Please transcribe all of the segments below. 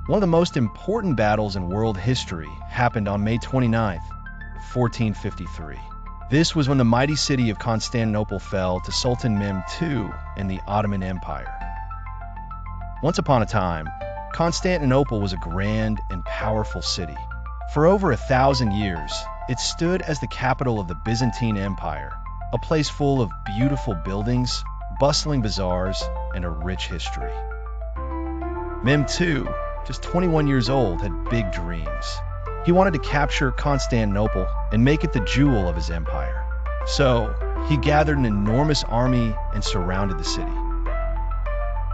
One of the most important battles in world history happened on May 29th, 1453. This was when the mighty city of Constantinople fell to Sultan Mehmed II and the Ottoman Empire. Once upon a time, Constantinople was a grand and powerful city. For over 1,000 years, it stood as the capital of the Byzantine Empire, a place full of beautiful buildings, bustling bazaars, and a rich history. Mehmed II, just 21 years old, had big dreams. He wanted to capture Constantinople and make it the jewel of his empire. So, he gathered an enormous army and surrounded the city.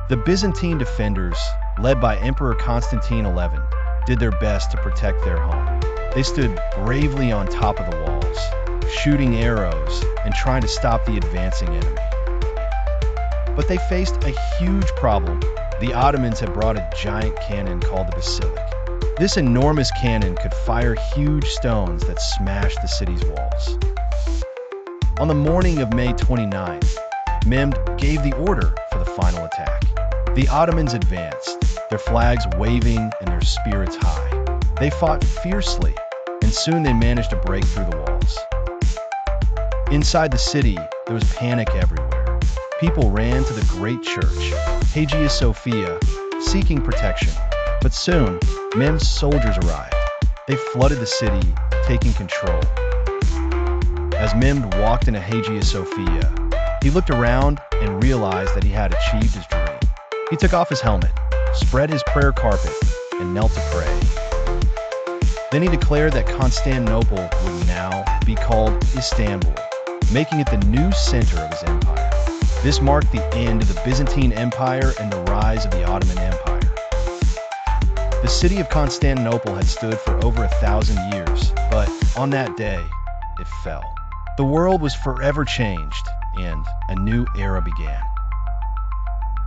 The Byzantine defenders, led by Emperor Constantine XI, did their best to protect their home. They stood bravely on top of the walls, shooting arrows and trying to stop the advancing enemy. But they faced a huge problem. The Ottomans had brought a giant cannon called the basilic. This enormous cannon could fire huge stones that smashed the city's walls. On the morning of May 29th, Mehmed gave the order for the final attack. The Ottomans advanced, their flags waving and their spirits high. They fought fiercely, and soon they managed to break through the walls. Inside the city, there was panic everywhere. People ran to the great church, Hagia Sophia, seeking protection. But soon, Mehmed's soldiers arrived. They flooded the city, taking control. As Mehmed walked into Hagia Sophia, he looked around and realized that he had achieved his dream. He took off his helmet, spread his prayer carpet, and knelt to pray. Then he declared that Constantinople would now be called Istanbul, making it the new center of his empire. This marked the end of the Byzantine Empire and the rise of the Ottoman Empire. The city of Constantinople had stood for over 1,000 years, but on that day, it fell. The world was forever changed, and a new era began.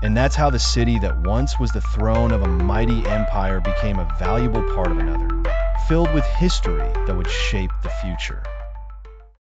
And that's how the city that once was the throne of a mighty empire became a valuable part of another, filled with history that would shape the future.